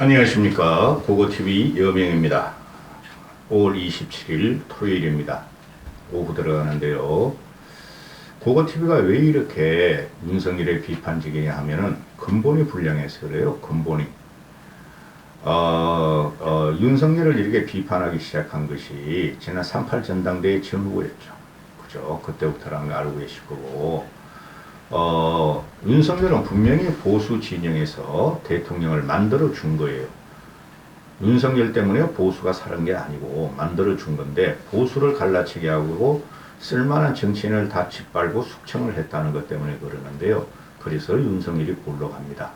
안녕하십니까. 고고TV 여명입니다. 5월 27일 토요일입니다. 오후 들어가는데요. 고고TV가 왜 이렇게 윤석열의 비판적이냐 하면은 근본이 불량해서 그래요. 근본이. 윤석열을 이렇게 비판하기 시작한 것이 지난 3.8 전당대회 전후였죠. 그죠? 그때부터라는 걸 알고 계실 거고. 윤석열은 분명히 보수 진영에서 대통령을 만들어 준 거예요. 윤석열 때문에 보수가 살은 게 아니고 만들어 준 건데, 보수를 갈라치게 하고 쓸만한 정치인을 다 짓밟고 숙청을 했다는 것 때문에 그러는데요. 그래서 윤석열이 굴러갑니다.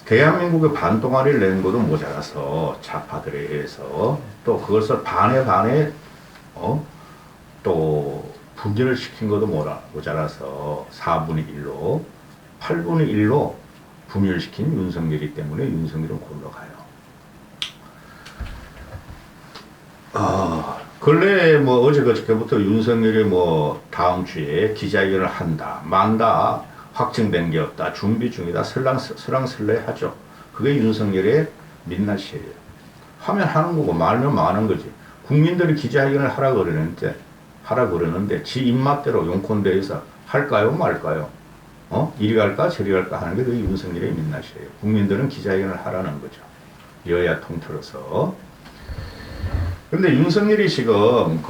대한민국의 반동아리를 낸 것도 모자라서 좌파들에 의해서 또 그것을 반에 또 분열을 시킨 것도 모자라서 4분의 1로 8분의 1로 분열시킨 윤석열이 때문에 윤석열은 굴러가요. 근래 어제 그저께부터 윤석열이 다음 주에 기자회견을 한다 만다 확정된 게 없다 준비 중이다 설랑설레 하죠. 그게 윤석열의 민낯이에요. 하면 하는 거고 말면 마는 거지. 국민들이 기자회견을 하라고 그러는데 지 입맛대로 용건대에서 할까요 말까요? 이리 갈까 저리 갈까 하는 게 그게 윤석열의 민낯이에요. 국민들은 기자회견을 하라는 거죠. 여야 통틀어서. 근데 윤석열이 지금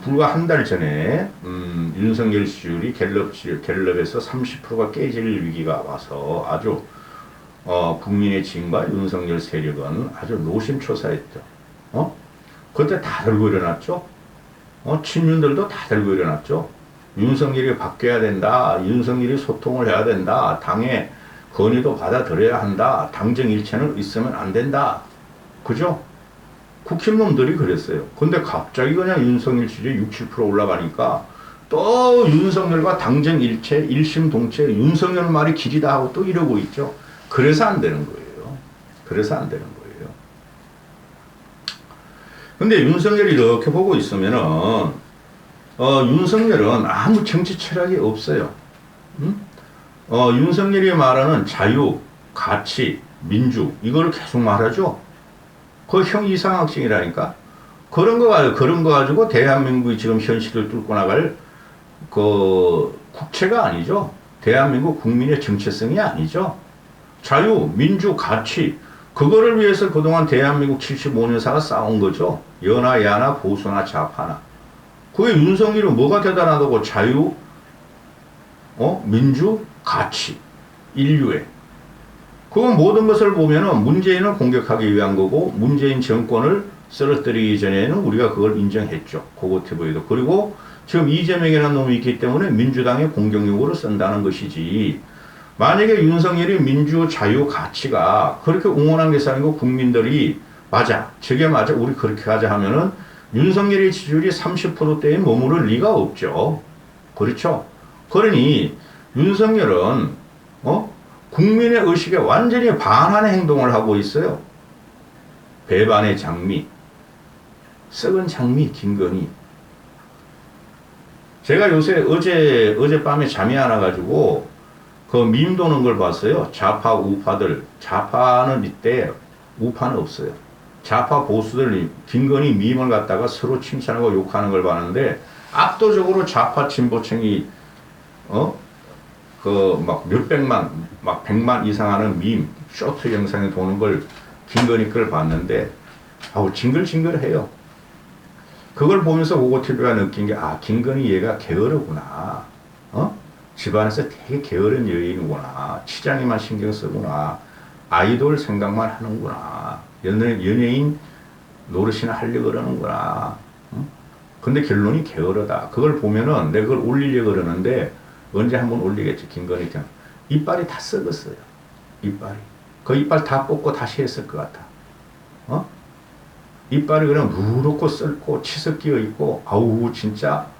불과 한 달 전에 윤석열 지지율이 갤럽에서 30%가 깨질 위기가 와서 아주 국민의 지금과 윤석열 세력은 아주 노심초사했죠. 그때 다 들고 일어났죠. 친윤들도 다 들고 일어났죠. 윤석열이 바뀌어야 된다. 윤석열이 소통을 해야 된다. 당의 건의도 받아들여야 한다. 당정 일체는 있으면 안 된다. 그죠? 국힘놈들이 그랬어요. 근데 갑자기 그냥 윤석열 지지율이 6, 7% 올라가니까 또 윤석열과 당정 일체, 일심동체, 윤석열 말이 길이다 하고 또 이러고 있죠. 그래서 안 되는 거예요. 그래서 안 되는 거예요. 근데 윤석열이 이렇게 보고 있으면은, 윤석열은 아무 정치 철학이 없어요. 윤석열이 말하는 자유, 가치, 민주, 이걸 계속 말하죠. 그 형 이상학생이라니까. 그런 거 가지고 대한민국이 지금 현실을 뚫고 나갈 국채가 아니죠. 대한민국 국민의 정체성이 아니죠. 자유, 민주, 가치, 그거를 위해서 그동안 대한민국 75년사가 싸운 거죠. 여나 야나 보수나 좌파나. 그게 윤석열이 뭐가 대단하다고 자유, 민주, 가치, 인류애. 그 모든 것을 보면은 문재인을 공격하기 위한 거고, 문재인 정권을 쓰러뜨리기 전에는 우리가 그걸 인정했죠. 고고TV에도. 그리고 지금 이재명이라는 놈이 있기 때문에 민주당의 공격용으로 쓴다는 것이지. 만약에 윤석열이 민주, 자유, 가치가 그렇게 옹호한 게 아니고 국민들이 맞아, 저게 맞아, 우리 그렇게 가자 하면은 윤석열의 지지율이 30%대에 머무를 리가 없죠. 그렇죠? 그러니 윤석열은 국민의 의식에 완전히 반하는 행동을 하고 있어요. 배반의 장미, 썩은 장미, 김건희. 제가 요새 어젯밤에 잠이 안 와가지고 그 밈 도는 걸 봤어요. 좌파 우파들. 좌파는 있대. 우파는 없어요. 좌파 보수들 김건희 밈을 갖다가 서로 칭찬하고 욕하는 걸 봤는데, 압도적으로 좌파 진보층이 몇백만, 100만 이상 하는 밈, 쇼트 영상에 도는 걸, 김건희 걸 봤는데, 징글징글해요. 그걸 보면서 고고TV가 느낀 게, 김건희 얘가 게으르구나. 집안에서 되게 게으른 여인이구나. 치장이만 신경 쓰구나. 아이돌 생각만 하는구나. 연예인 노릇이나 하려고 그러는구나. 근데 결론이 게으르다. 그걸 보면은 내가 그걸 올리려고 그러는데, 언제 한번 올리겠지, 김건희 경. 이빨이 다 썩었어요. 이빨이. 그 이빨 다 뽑고 다시 했을 것 같아. 이빨이 그냥 누렇고 썩고 치석 끼어 있고, 아우, 진짜.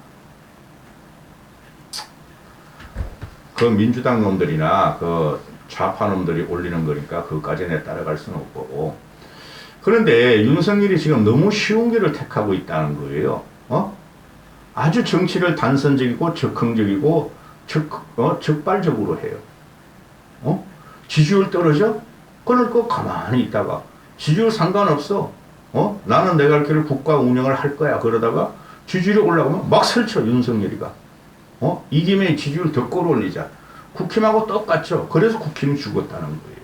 그 민주당 놈들이나 그 좌파 놈들이 올리는 거니까 그것까지 내 따라갈 수는 없고. 그런데 윤석열이 지금 너무 쉬운 길을 택하고 있다는 거예요. 아주 정치를 단선적이고 적극적이고 적발적으로 해요. 지지율 떨어져? 그러니까 가만히 있다가 지지율 상관없어. 나는 내가 할 길을 국가 운영을 할 거야. 그러다가 지지율이 올라가면 막 설쳐 윤석열이가. 이김에 지지율 더 끌어올리자. 국힘하고 똑같죠. 그래서 국힘이 죽었다는 거예요.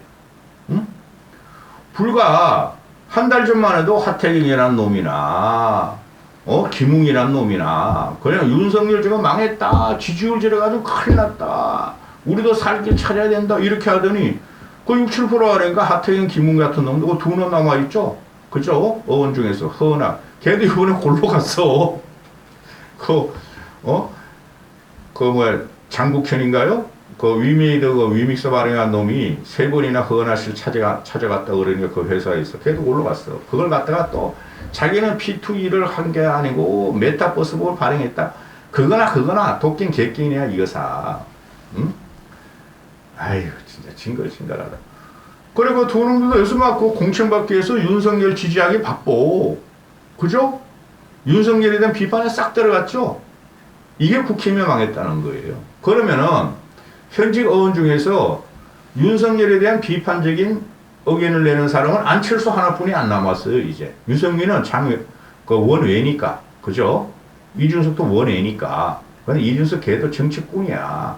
응? 불과 한 달 전만 해도 하태경이라는 놈이나 김웅이라는 놈이나 그냥 윤석열 지금 망했다. 지지율 지려가지고 큰일 났다. 우리도 살 길 찾아야 된다. 이렇게 하더니 그 6, 7% 하니까 하태경, 김웅 같은 놈들 그 두 놈 남아있죠. 그죠? 어원 중에서 허나 걔도 이번에 골로 갔어. 장국현인가요? 그 위메이드 그 위믹서 발행한 놈이 세 번이나 허은하씨를 찾아갔다 그러니까 그 회사에서 걔도 올라갔어. 그걸 갖다가 또 자기는 P2E를 한 게 아니고 메타버스북을 발행했다. 그거나 도끼인 개끼이냐 이거사. 응? 아유 진짜 징글징글하다. 그리고 두 놈들도 요새 막 그 공천받기 위해서 윤석열 지지하기 바빠. 그죠? 윤석열에 대한 비판에 싹 들어갔죠? 이게 국힘이 망했다는 거예요. 그러면은 현직 의원 중에서 윤석열에 대한 비판적인 의견을 내는 사람은 안철수 하나뿐이 안 남았어요, 이제. 윤석열은 원외니까. 그죠? 이준석도 원외니까. 근데 이준석 걔도 정치꾼이야.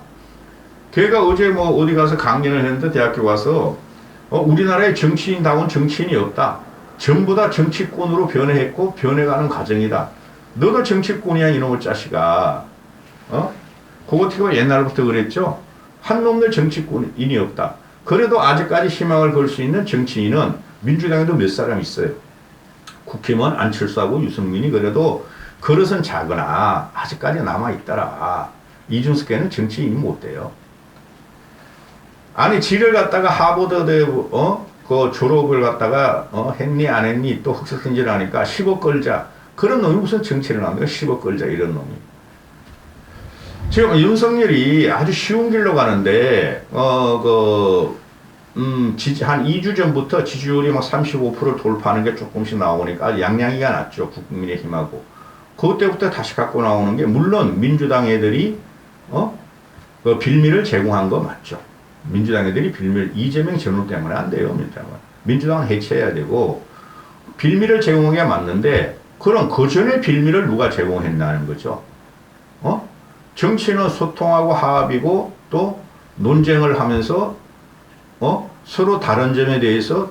걔가 어제 뭐 어디 가서 강연을 했는데 대학교 가서 우리나라에 정치인다운 정치인이 없다. 전부 다 정치꾼으로 변해했고 변해가는 과정이다. 너도 정치꾼이야 이놈의 자식아. 그거 옛날부터 그랬죠. 한 놈들 정치꾼인이 없다. 그래도 아직까지 희망을 걸 수 있는 정치인은 민주당에도 몇 사람 있어요. 국힘은 안철수하고 유승민이 그래도 그릇은 작으나 아직까지 남아있더라. 이준석께는 정치인이 못 돼요. 아니 지를 갖다가 하버드대 그 졸업을 갖다가 했니 안 했니 또 흑색행지를 하니까 10억 걸자. 그런 놈이 무슨 정치를 합니까? 10억 걸자 이런 놈이. 지금 윤석열이 아주 쉬운 길로 가는데 한 2주 전부터 지지율이 막 35% 돌파하는 게 조금씩 나오니까 양양이가 났죠. 국민의힘하고. 그때부터 다시 갖고 나오는 게 물론 민주당 애들이 그 빌미를 제공한 거 맞죠. 민주당 애들이 빌미를 이재명 전후 때문에 안 돼요. 민주당은 해체해야 되고 빌미를 제공한 게 맞는데 그럼 그 전에 빌미를 누가 제공했나는 거죠. 정치는 소통하고 화합이고 또 논쟁을 하면서 서로 다른 점에 대해서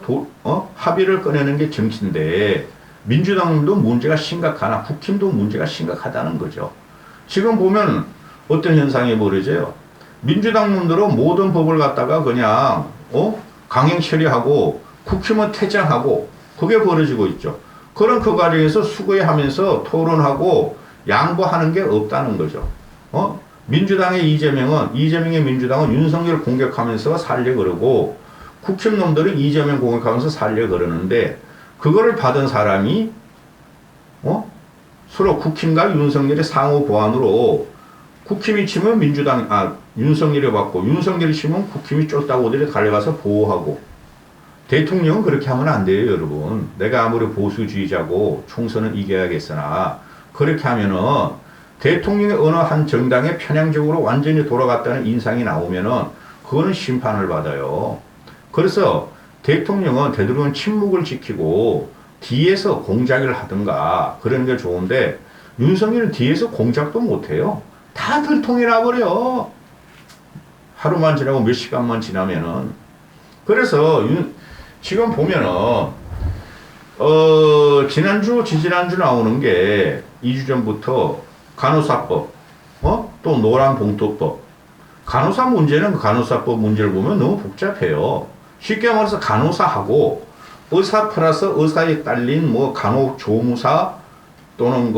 합의를 꺼내는 게 정치인데 민주당도 문제가 심각하나 국힘도 문제가 심각하다는 거죠. 지금 보면 어떤 현상이 벌어져요. 민주당 놈들은 모든 법을 갖다가 그냥 강행 처리하고 국힘은 퇴장하고 그게 벌어지고 있죠. 그런 그 과정에서 수고하면서 토론하고 양보하는 게 없다는 거죠. 민주당의 이재명의 민주당은 윤석열 공격하면서 살려 그러고 국힘 놈들은 이재명 공격하면서 살려 그러는데 그거를 받은 사람이 서로 국힘과 윤석열의 상호 보완으로 국힘이 치면 윤석열이 받고 윤석열이 치면 국힘이 쫄다고 어디를 달려가서 보호하고 대통령은 그렇게 하면 안 돼요, 여러분. 내가 아무리 보수주의자고 총선은 이겨야겠으나 그렇게 하면은 대통령이 어느 한 정당에 편향적으로 완전히 돌아갔다는 인상이 나오면은 그거는 심판을 받아요. 그래서 대통령은 되도록이면 침묵을 지키고 뒤에서 공작을 하든가 그러는 게 좋은데 윤석열은 뒤에서 공작도 못해요. 다 들통이 나버려. 하루만 지나고 몇 시간만 지나면은. 그래서 지금 보면은 지난주 지지난주 나오는 게 2주 전부터 간호사법, 또 노란봉투법. 간호사 문제는 간호사법 문제를 보면 너무 복잡해요. 쉽게 말해서 간호사하고 의사 플러스 의사에 딸린 뭐 간호조무사 또는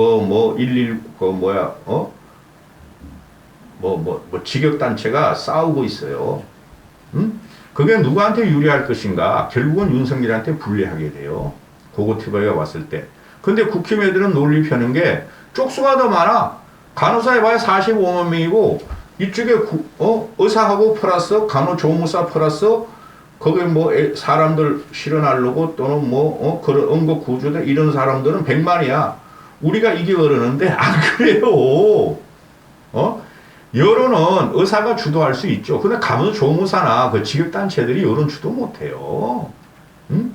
직역단체가 싸우고 있어요. 그게 누구한테 유리할 것인가? 결국은 윤석열한테 불리하게 돼요. 고고티바이가 왔을 때. 근데 국힘 애들은 논리 펴는 게 쪽수가 더 많아. 간호사 해봐야 45만 명이고 이쪽에 의사하고 플러스 간호조무사 플러스 거기 사람들 실어나르고 또는 그런 응급구조대 이런 사람들은 100만이야. 우리가 이게 그러는데 안 그래요. 여론은 의사가 주도할 수 있죠. 근데 간호조무사나 그 직업단체들이 여론 주도 못해요. 응?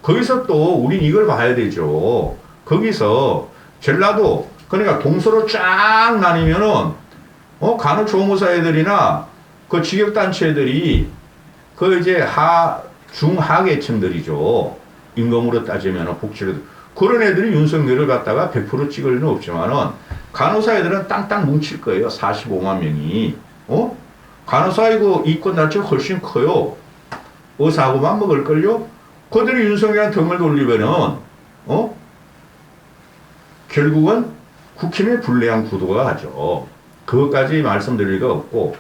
거기서 또 우린 이걸 봐야 되죠. 거기서 전라도 그러니까 동서로 쫙 나뉘면은 간호조무사 애들이나 그 직업단체들이 그 이제 중하계층들이죠. 임금으로 따지면 복지를 그런 애들이 윤석열을 갖다가 100% 찍을 리는 없지만은 간호사 애들은 땅땅 뭉칠 거예요. 45만 명이. 간호사 이거 이권 자체가 훨씬 커요. 의사하고만 먹을걸요? 그들이 윤석열한테 등을 돌리면은, 결국은 국힘의 불리한 구도가 하죠. 그것까지 말씀드릴 리가 없고,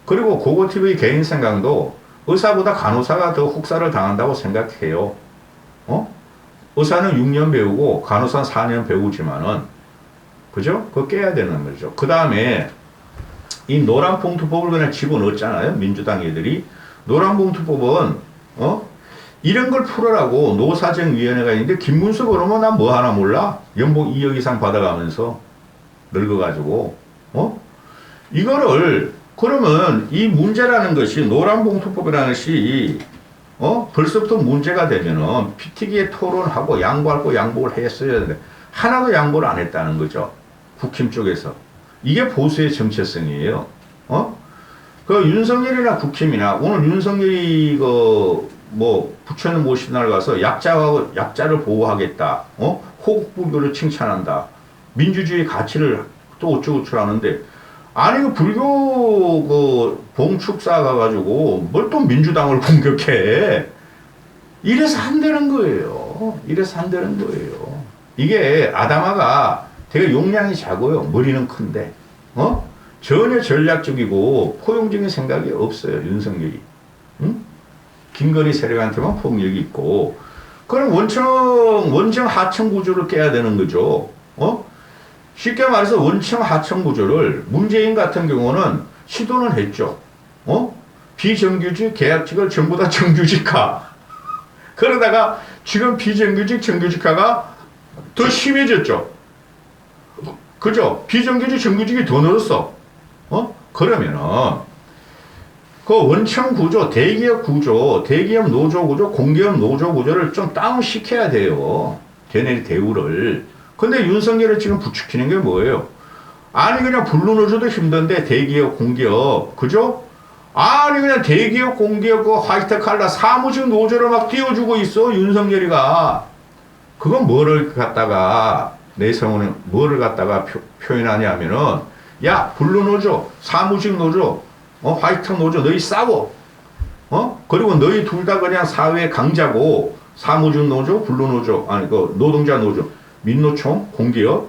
그리고 고고TV 개인 생각도 의사보다 간호사가 더 혹사를 당한다고 생각해요. 의사는 6년 배우고 간호사는 4년 배우지만은, 그죠? 그거 깨야 되는 거죠. 그 다음에 이 노란봉투법을 그냥 집어넣었잖아요. 민주당 애들이. 노란봉투법은, 이런 걸 풀어라고 노사정위원회가 있는데 김문수 그러면 난 뭐 하나 몰라? 연봉 2억 이상 받아가면서 늙어가지고, 이거를 그러면 이 문제라는 것이 노란봉투법이라는 것이 벌써부터 문제가 되면은 피튀기에 토론하고 양보할 거 양보를 했어야 되는데 하나도 양보를 안 했다는 거죠. 국힘 쪽에서. 이게 보수의 정체성이에요. 그 윤석열이나 국힘이나 오늘 윤석열이 부처님 모신 날 가서 약자를 보호하겠다. 호국불교를 칭찬한다. 민주주의 가치를 또 어쩌고저쩌고 하는데 아니 그 불교 봉축사 가가지고 뭘 또 민주당을 공격해. 이래서 안 되는 거예요. 이래서 안 되는 거예요. 이게 아담아가 되게 용량이 작아요. 머리는 큰데 전혀 전략적이고 포용적인 생각이 없어요. 윤석열이. 응? 김건희 세력한테만 폭력이 있고 그럼 원청 하청 구조를 깨야 되는 거죠. 쉽게 말해서 원청 하청 구조를 문재인 같은 경우는 시도는 했죠. 비정규직 계약직을 전부 다 정규직화. 그러다가 지금 비정규직 정규직화가 더 심해졌죠. 그죠? 비정규직 정규직이 더 늘었어. 그러면은 그 원청 구조, 대기업 구조, 대기업 노조 구조, 공기업 노조 구조를 좀 다운시켜야 돼요. 걔네 대우를. 근데 윤석열을 지금 부추기는 게 뭐예요? 아니 그냥 블루노조도 힘든데 대기업, 공기업, 그죠? 아니 그냥 대기업, 공기업, 그 화이트 칼라 사무직 노조를 막 띄워주고 있어 윤석열이가. 그건 뭐를 갖다가 내세우는 뭐를 갖다가 표현하냐면은 야 블루노조, 사무직 노조, 화이트 노조 너희 싸워. 그리고 너희 둘 다 그냥 사회 강자고 사무직 노조, 블루노조 아니 그 노동자 노조. 민노총, 공기업,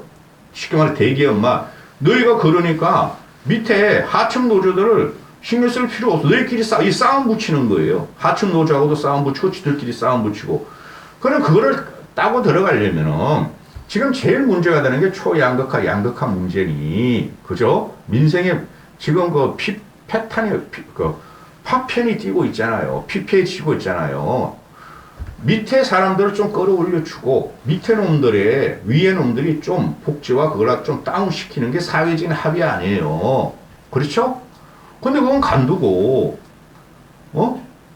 쉽게 말해 대기업만 너희가 그러니까 밑에 하청 노조들을 신경 쓸 필요 없어. 너희끼리 이 싸움 붙이는 거예요. 하청 노조하고도 싸움 붙이고 지들끼리 싸움 붙이고. 그럼 그거를 따고 들어가려면은 지금 제일 문제가 되는 게 초양극화, 양극화 문제니 그죠? 민생에 지금 그 파편이 뛰고 있잖아요. 피폐에 치고 있잖아요. 밑에 사람들을 좀 끌어올려주고 밑에 놈들의 위에 놈들이 좀 복지와 그걸 좀 다운시키는 게 사회적인 합의 아니에요. 그렇죠? 근데 그건 간두고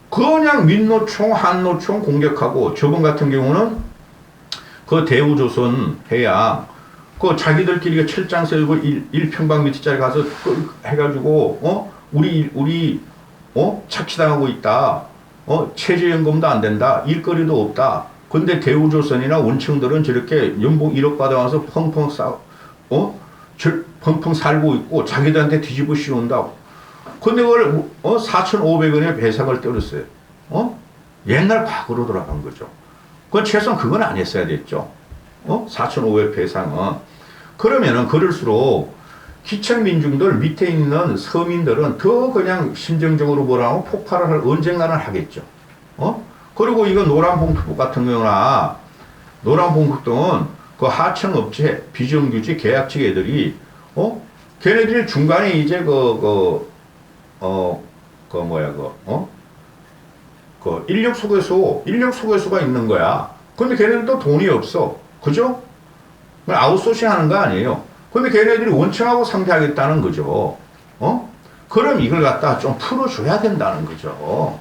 그냥 민노총, 한노총 공격하고 저번 같은 경우는 그 대우조선 해양 그 자기들끼리 철장 세우고 1평방미터짜리 가서 해가지고 우리 착취당하고 있다. 최저연금도 안 된다. 일거리도 없다. 근데 대우조선이나 원청들은 저렇게 연봉 1억 받아와서 펑펑 살고 있고 자기들한테 뒤집어 씌운다. 근데 그걸 4,500원에 배상을 때렸어요. 옛날 과거로 돌아간 거죠. 그건 최소한 그건 안 했어야 됐죠. 4,500 배상은. 그러면은 그럴수록 기층민중들 밑에 있는 서민들은 더 그냥 심정적으로 뭐라고 폭발을 언젠가는 하겠죠. 그리고 이거 노란봉투법 같은 경우나 노란봉투법은 그 하청업체 비정규직 계약직 애들이 걔네들이 중간에 이제 인력소개소가 있는 거야. 근데 걔네들도 돈이 없어. 그죠? 아웃소싱 하는 거 아니에요. 근데 걔네들이 원청하고 상대하겠다는 거죠. 그럼 이걸 갖다 좀 풀어줘야 된다는 거죠.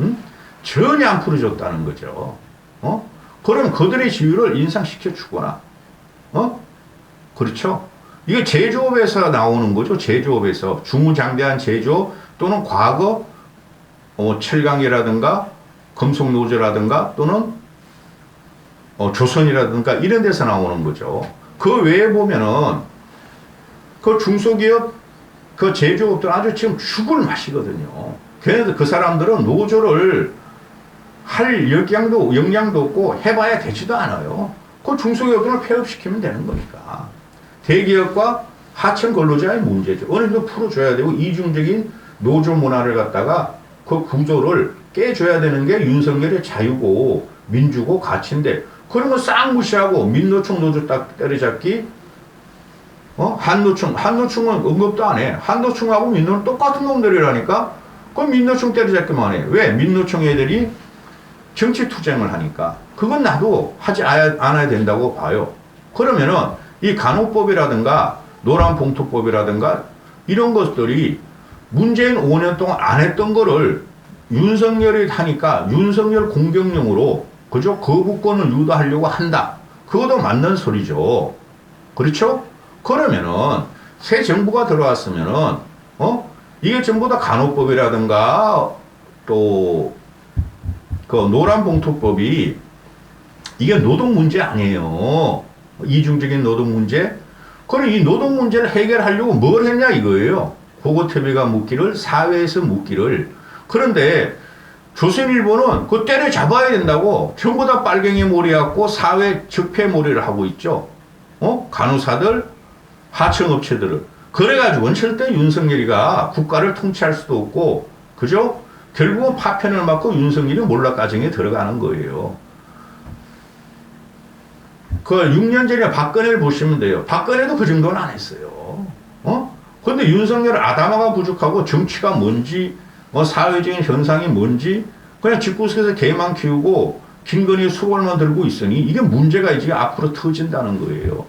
응? 전혀 안 풀어줬다는 거죠. 그럼 그들의 지위를 인상시켜 주거나, 그렇죠? 이게 제조업에서 나오는 거죠. 제조업에서. 중후장대한 제조업 또는 과거, 철강이라든가, 금속노조라든가, 또는, 조선이라든가, 이런 데서 나오는 거죠. 그 외에 보면은, 그 중소기업, 그 제조업들 아주 지금 죽을 맛이거든요. 걔네들, 그 사람들은 노조를 할 역량도 없고 해봐야 되지도 않아요. 그 중소기업들을 폐업시키면 되는 거니까. 대기업과 하청 근로자의 문제죠. 어느 정도 풀어줘야 되고 이중적인 노조 문화를 갖다가 그 구조를 깨줘야 되는 게 윤석열의 자유고 민주고 가치인데 그런 거 싹 무시하고 민노총 노조 딱 때려잡기 한노총은 언급도 안 해. 한노총하고 민노는 똑같은 놈들이라니까 그럼 민노총 때려잡기만 해. 왜? 민노총 애들이 정치 투쟁을 하니까. 그건 나도 하지 않아야 된다고 봐요. 그러면은 이 간호법이라든가 노란봉투법이라든가 이런 것들이 문재인 5년 동안 안 했던 거를 윤석열이 하니까 윤석열 공격용으로 그죠? 거부권을 유도하려고 한다. 그것도 맞는 소리죠. 그렇죠? 그러면은 새 정부가 들어왔으면은 이게 전부 다 간호법이라든가 또 그 노란봉투법이 이게 노동 문제 아니에요. 이중적인 노동 문제. 그럼 이 노동 문제를 해결하려고 뭘 했냐 이거예요. 고거태비가 묻기를 사회에서 묻기를. 그런데 조선일보는 그 때려잡아야 된다고 전부 다 빨갱이 몰이갖고 사회 적폐몰이를 하고 있죠. 간호사들, 하청업체들을. 그래가지고는 절대 윤석열이가 국가를 통치할 수도 없고, 그죠? 결국은 파편을 맞고 윤석열이 몰락가정에 들어가는 거예요. 그 6년 전에 박근혜를 보시면 돼요. 박근혜도 그 정도는 안 했어요. 근데 윤석열 아담화가 부족하고 정치가 뭔지, 사회적인 현상이 뭔지, 그냥 집구석에서 개만 키우고 김건희 수건만 들고 있으니 이게 문제가 이제 앞으로 터진다는 거예요.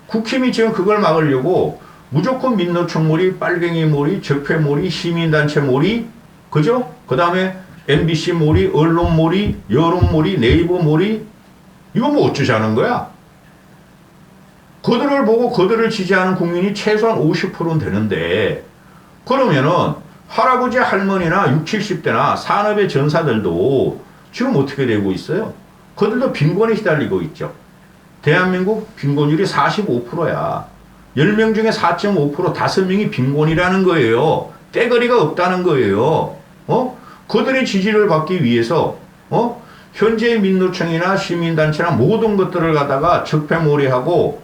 국힘이 지금 그걸 막으려고 무조건 민노총 몰이, 빨갱이 몰이, 적폐 몰이, 시민단체 몰이, 그죠? 그 다음에 MBC 몰이, 언론 몰이, 여론 몰이, 네이버 몰이, 이거 뭐 어쩌자는 거야? 그들을 보고 그들을 지지하는 국민이 최소한 50%는 되는데, 그러면은 할아버지, 할머니나 60, 70대나 산업의 전사들도 지금 어떻게 되고 있어요? 그들도 빈곤에 시달리고 있죠. 대한민국 빈곤율이 45%야. 10명 중에 4.5%, 5명이 빈곤이라는 거예요. 떼거리가 없다는 거예요. 그들의 지지를 받기 위해서, 현재의 민노총이나 시민단체나 모든 것들을 갖다가 적폐몰이하고,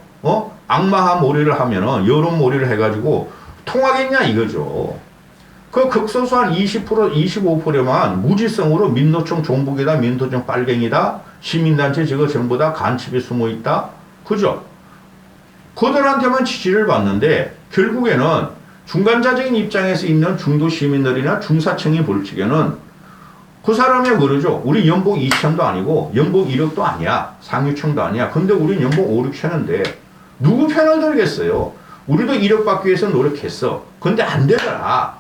악마화몰이를 하면은, 여론몰이를 해가지고, 통하겠냐, 이거죠. 그 극소수한 20%, 25%만 무지성으로 민노총 종북이다, 민노총 빨갱이다, 시민단체 저거 전부 다 간첩에 숨어 있다. 그죠? 그들한테만 지지를 받는데, 결국에는 중간자적인 입장에서 있는 중도 시민들이나 중사층이 볼 적에는 그 사람이 그러죠. 우리 연봉 2천도 아니고 연봉 1억도 아니야. 상류층도 아니야. 근데 우린 연봉 5, 6천인데 누구 편을 들겠어요. 우리도 1억 받기 위해서 노력했어. 근데 안 되더라.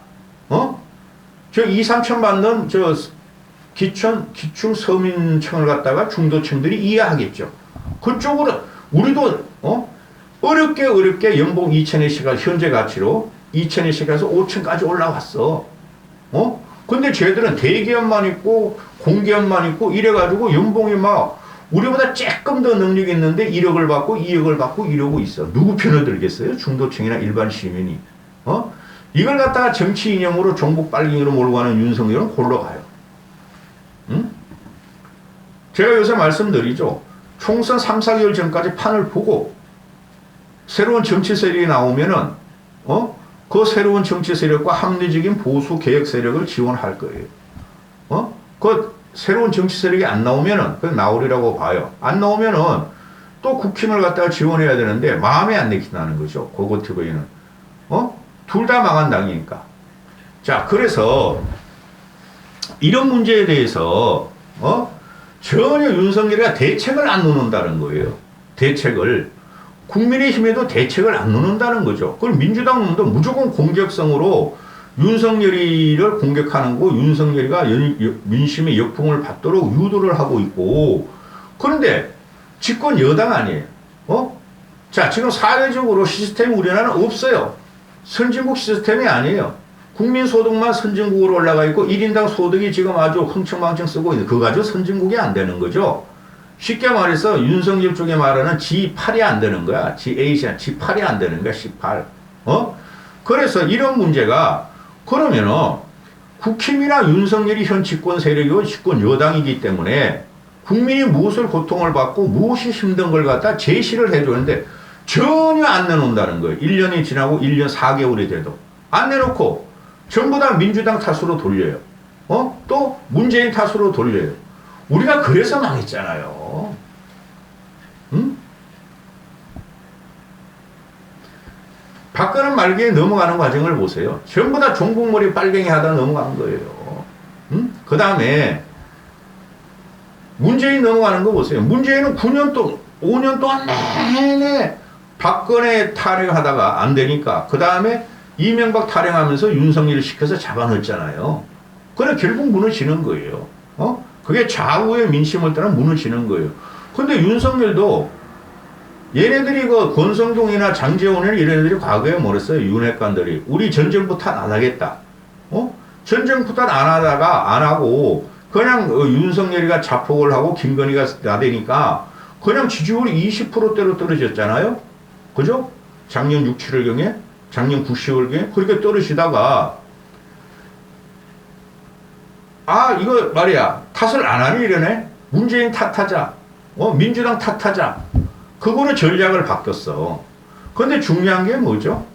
저 2, 3천 받는 저 기충 서민층을 갖다가 중도층들이 이해하겠죠. 그쪽으로 우리도 어렵게 연봉 2천에씩 현재 가치로 2천에씩 해서 5천까지 올라왔어. 근데 쟤들은 대기업만 있고 공기업만 있고 이래가지고 연봉이 막 우리보다 조금 더 능력이 있는데 1억을 받고 2억을 받고 이러고 있어. 누구 편을 들겠어요? 중도층이나 일반 시민이. 이걸 갖다가 정치 이념으로 종북 빨갱이로 몰고 가는 윤석열은 홀로 가요. 응? 제가 요새 말씀드리죠. 총선 3, 4개월 전까지 판을 보고 새로운 정치 세력이 나오면은 그 새로운 정치 세력과 합리적인 보수 개혁 세력을 지원할 거예요. 그 새로운 정치 세력이 안 나오면은 그 나오리라고 봐요. 안 나오면은 또 국힘을 갖다가 지원해야 되는데 마음에 안 내킨다는 거죠. 고거티브에는. 둘 다 망한 당이니까. 자, 그래서 이런 문제에 대해서 전혀 윤석열이가 대책을 안 놓는다는 거예요. 대책을. 국민의힘에도 대책을 안 놓는다는 거죠. 그럼 민주당 놈도 무조건 공격성으로 윤석열이를 공격하는 거, 윤석열이가 민심의 역풍을 받도록 유도를 하고 있고, 그런데 집권 여당 아니에요. 자, 지금 사회적으로 시스템이 우리나라는 없어요. 선진국 시스템이 아니에요. 국민소득만 선진국으로 올라가 있고 1인당 소득이 지금 아주 흥청망청 쓰고 있는, 그거 가지고 선진국이 안 되는 거죠. 쉽게 말해서 윤석열 쪽에 말하는 G8이 안 되는 거야. G8이 G8이 안 되는 거야. G8. 그래서 이런 문제가, 그러면은 국힘이나 윤석열이 현 집권 세력이고 집권 여당이기 때문에 국민이 무엇을 고통을 받고 무엇이 힘든 걸 갖다 제시를 해주는데 전혀 안 내놓는다는 거예요. 1년이 지나고 1년 4개월이 돼도 안 내놓고 전부 다 민주당 탓으로 돌려요. 또 문재인 탓으로 돌려요. 우리가 그래서 망했잖아요. 응? 박근혜 말기에 넘어가는 과정을 보세요. 전부 다 종북머리 빨갱이 하다 넘어간 거예요. 응? 그 다음에 문재인 넘어가는 거 보세요. 문재인은 9년 동안, 5년 동안 내내 박근혜 타령하다가 안 되니까 그 다음에 이명박 타령하면서 윤석열을 시켜서 잡아넣었잖아요. 그래 결국 무너지는 거예요. 그게 좌우의 민심을 따라 무너지는 거예요. 근데 윤석열도 얘네들이 그 권성동이나 장제원이나 얘네들이 과거에 뭐랬어요? 윤핵관들이 우리 전쟁부 탓 안 하겠다. 전쟁부 탓 안 하다가 안 하고 그냥 윤석열이가 자폭을 하고 김건희가 나대니까 그냥 지지율이 20%대로 떨어졌잖아요. 그죠? 작년 6, 7월경에, 작년 9, 10월경에 그렇게 떨어지다가 아 이거 말이야 탓을 안 하니 이러네. 문재인 탓하자. 민주당 탓하자. 그거는 전략을 바뀌었어. 근데 중요한 게 뭐죠?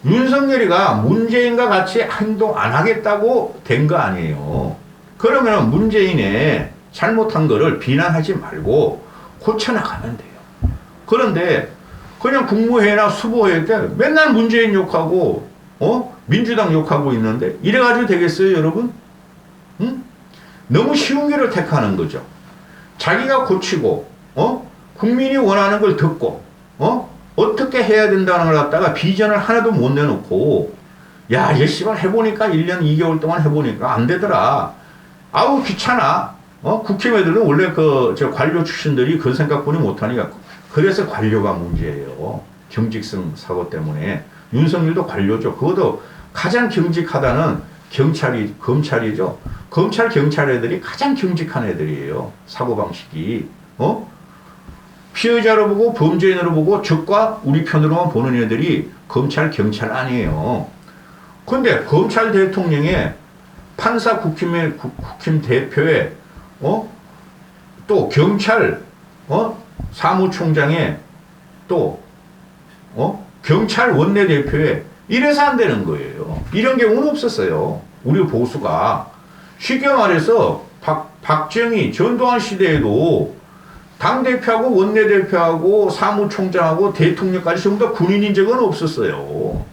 윤석열이가 문재인과 같이 행동 안 하겠다고 된 거 아니에요. 그러면 문재인의 잘못한 거를 비난하지 말고 고쳐나가면 돼요. 그런데 그냥 국무회의나 수보회의 때 맨날 문재인 욕하고 민주당 욕하고 있는데 이래가지고 되겠어요 여러분? 응? 너무 쉬운 길을 택하는 거죠. 자기가 고치고 국민이 원하는 걸 듣고 어떻게 해야 된다는 걸 갖다가 비전을 하나도 못 내놓고 야 얘 씨발 해보니까 1년 2개월 동안 해보니까 안 되더라. 아우 귀찮아. 국힘 애들은 원래 저 관료 출신들이 그 생각뿐이 못하니까 그래서 관료가 문제예요. 경직성 사고 때문에. 윤석열도 관료죠. 그것도 가장 경직하다는 검찰이죠. 검찰, 경찰 애들이 가장 경직한 애들이에요. 사고방식이. 피해자로 보고 범죄인으로 보고 적과 우리 편으로만 보는 애들이 검찰, 경찰 아니에요. 근데 검찰 대통령의 판사 국힘 대표에 또 경찰 사무총장에 또 경찰 원내대표에 이래서 안 되는 거예요. 이런 경우는 없었어요. 우리 보수가. 쉽게 말해서 박정희 전두환 시대에도 당대표하고 원내대표하고 사무총장하고 대통령까지 전부 다 군인인 적은 없었어요.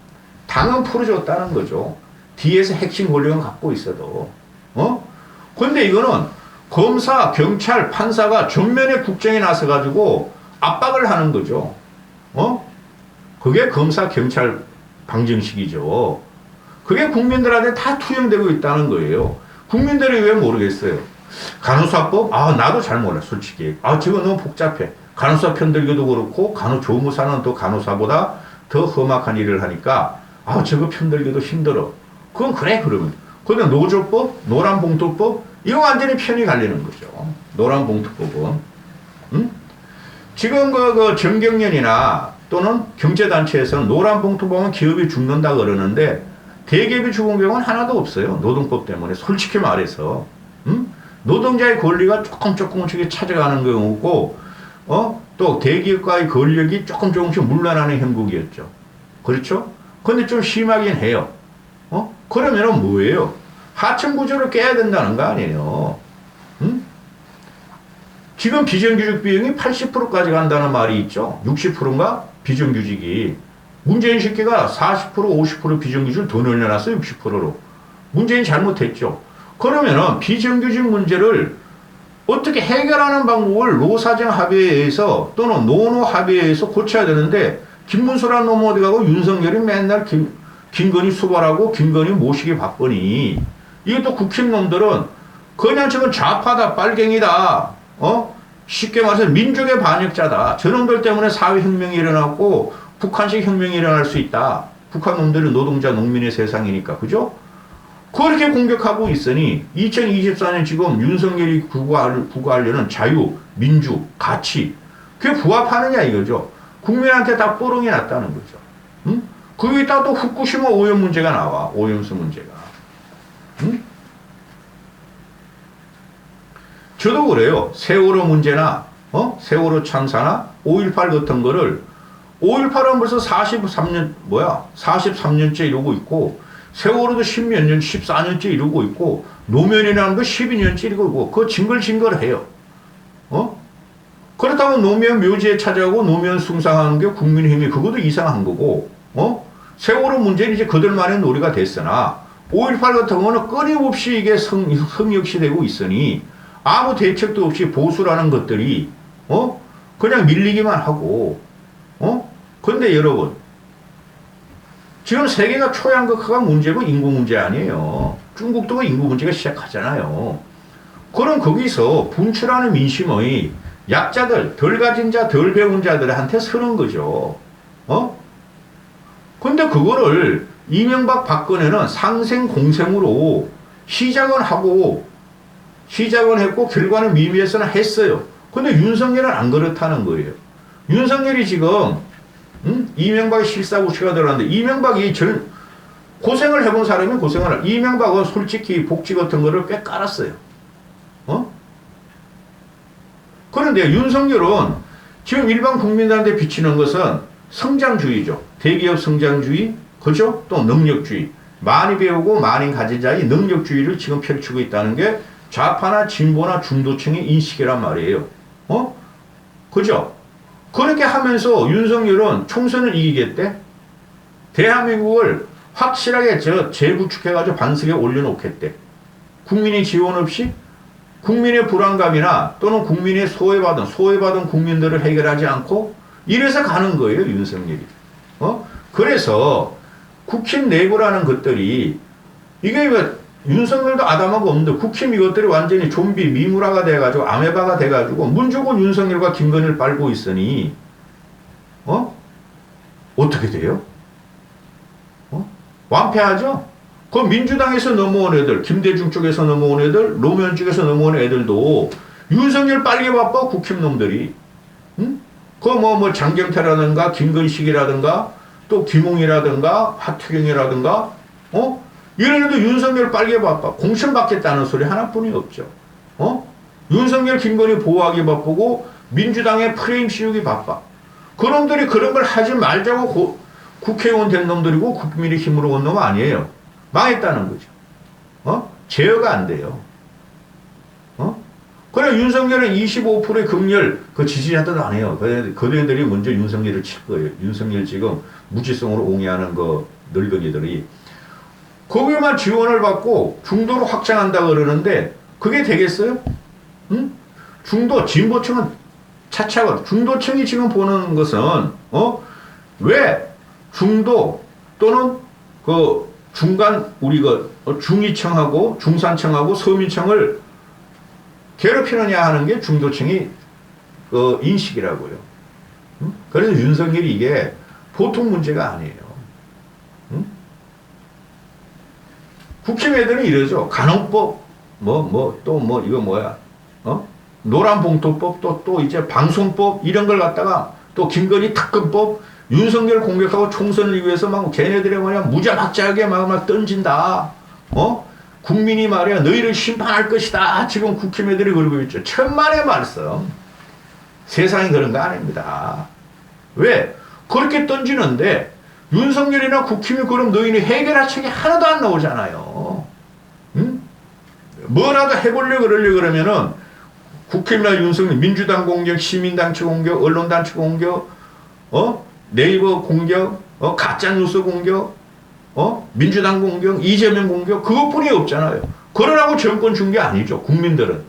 당은 풀어줬다는 거죠. 뒤에서 핵심 권력은 갖고 있어도. 근데 이거는 검사, 경찰, 판사가 전면에 국정에 나서가지고 압박을 하는 거죠. 그게 검사, 경찰 방정식이죠. 그게 국민들한테 다 투영되고 있다는 거예요. 국민들이 왜 모르겠어요. 간호사법? 나도 잘 몰라, 솔직히. 저거 너무 복잡해. 간호사 편들기도 그렇고, 간호조무사는 또 간호사보다 더 험악한 일을 하니까, 저거 편들기도 힘들어. 그건 그래, 그러면. 근데 노조법, 노란봉투법, 이거 완전히 편이 갈리는 거죠. 노란봉투법은. 응? 지금 그 정경련이나 또는 경제단체에서는 노란봉투법은 기업이 죽는다 그러는데, 대기업이 죽은 경우는 하나도 없어요. 노동법 때문에. 솔직히 말해서. 응? 노동자의 권리가 조금씩 찾아가는 경우고, 또 대기업과의 권력이 조금씩 물러나는 형국이었죠. 그렇죠? 근데 좀 심하긴 해요. 그러면은 뭐예요? 하층 구조를 깨야 된다는 거 아니에요. 응? 지금 비정규직 비용이 80%까지 간다는 말이 있죠. 60%인가? 비정규직이. 문재인 시기가 40%, 50% 비정규직을 더 늘려놨어요. 60%로. 문재인 잘못했죠. 그러면은 비정규직 문제를 어떻게 해결하는 방법을 노사정 합의에 의해서 또는 노노 합의에 의해서 고쳐야 되는데 김문수라는 놈 어디 가고 윤석열이 맨날 김건희 수발하고 김건희 모시기 바쁘니 이것도 국힘놈들은 그냥 지금 좌파다 빨갱이다 쉽게 말해서 민족의 반역자다 저놈들 때문에 사회혁명이 일어났고 북한식 혁명이 일어날 수 있다 북한 놈들은 노동자 농민의 세상이니까 그죠? 그렇게 공격하고 있으니 2024년 지금 윤석열이 구가하려는 자유, 민주, 가치 그게 부합하느냐 이거죠. 국민한테 다 뽀롱이 났다는 거죠. 응? 거기다 또 후쿠시마 오염 문제가 나와. 오염수 문제가. 응? 저도 그래요. 세월호 문제나 세월호 참사나 5.18 같은 거를 5.18은 벌써 43년째 이러고 있고 세월호도 10몇 년, 14년째 이러고 있고 노면이라는 거 12년째 이러고 있고 그거 징글징글해요. 그렇다고 노면 묘지에 찾아가고 노면 숭상하는 게 국민의힘이 그것도 이상한 거고 세월호 문제는 이제 그들만의 놀이가 됐으나 5.18 같은 거는 끊임없이 이게 성역시 되고 있으니 아무 대책도 없이 보수라는 것들이 그냥 밀리기만 하고 근데 여러분 지금 세계가 초양극화가 문제고 인구 문제 아니에요. 중국도 인구 문제가 시작하잖아요. 그럼 거기서 분출하는 민심의 약자들, 덜 가진 자, 덜 배운 자들한테 서는 거죠. 근데 그거를 이명박 박근혜는 상생공생으로 시작은 했고 결과는 미미해서는 했어요. 근데 윤석열은 안 그렇다는 거예요. 윤석열이 지금 이명박이 실사구시가 들어갔는데 이명박이 고생을 해본 사람이 이명박은 솔직히 복지 같은 거를 꽤 깔았어요. 그런데 윤석열은 지금 일반 국민들한테 비치는 것은 성장주의죠. 대기업 성장주의, 그죠? 또 능력주의. 많이 배우고 많이 가진 자의 능력주의를 지금 펼치고 있다는 게 좌파나 진보나 중도층의 인식이란 말이에요. 그죠? 그렇게 하면서 윤석열은 총선을 이기겠대? 대한민국을 확실하게 재구축해가지고 반석에 올려놓겠대. 국민의 지원 없이 국민의 불안감이나 또는 국민의 소외받은 국민들을 해결하지 않고 이래서 가는 거예요, 윤석열이. 그래서 국힘 내부라는 것들이 이게 윤석열도 아담하고 없는데 국힘 이것들이 완전히 좀비 미무라가 돼가지고 아메바가 돼가지고 문주고 윤석열과 김건희를 빨고 있으니 어떻게 돼요? 완패하죠? 그 민주당에서 넘어온 애들, 김대중 쪽에서 넘어온 애들, 노무현 쪽에서 넘어온 애들도 윤석열 빨기 바빠 국힘놈들이. 장경태라든가 김건식이라든가 또 김웅이라든가 하태경이라든가 이런 애도 윤석열 빨기 바빠. 공천 받겠다는 소리 하나뿐이 없죠. 윤석열 김건희 보호하기 바쁘고 민주당의 프레임 씌우기 바빠. 그놈들이 그런 걸 하지 말자고 국회의원 된 놈들이고 국민의힘으로 온 놈 아니에요. 망했다는 거죠. 제어가 안 돼요. 그래 윤석열은 25%의 극렬 그 지지자들도 안 해요. 그들이 먼저 윤석열을 칠 거예요. 윤석열 지금 무지성으로 옹이하는 그 늙은이들이 거기만 지원을 받고 중도로 확장한다 그러는데 그게 되겠어요? 중도 진보층은 차차가 중도층이 지금 보는 것은 왜 중도 또는 그 중간 우리 그 중위층하고 중산층하고 서민층을 괴롭히느냐 하는 게 중도층이 인식이라고요. 그래서 윤석열이 이게 보통 문제가 아니에요. 국힘 애들은 이러죠. 간호법 이거 뭐야? 노란봉투법 또 이제 방송법 이런 걸 갖다가 또 김건희 특검법 윤석열 공격하고 총선을 위해서 막 걔네들이 무자막지하게 막 던진다. 국민이 말이야 너희를 심판할 것이다. 지금 국힘 애들이 그러고 있죠. 천만의 말씀. 세상이 그런 거 아닙니다. 왜? 그렇게 던지는데 윤석열이나 국힘이 그럼 너희는 해결할 책이 하나도 안 나오잖아요. 뭐라도 해보려고 그러면은 국힘이나 윤석열, 민주당 공격, 시민단체 공격, 언론단체 공격, 네이버 공격, 가짜뉴스 공격, 민주당 공격, 이재명 공격, 그것뿐이 없잖아요. 그러라고 정권 준 게 아니죠, 국민들은.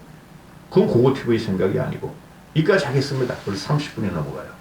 그건 고고TV 생각이 아니고 이까지 하겠습니다. 그래서 30분이 넘어가요.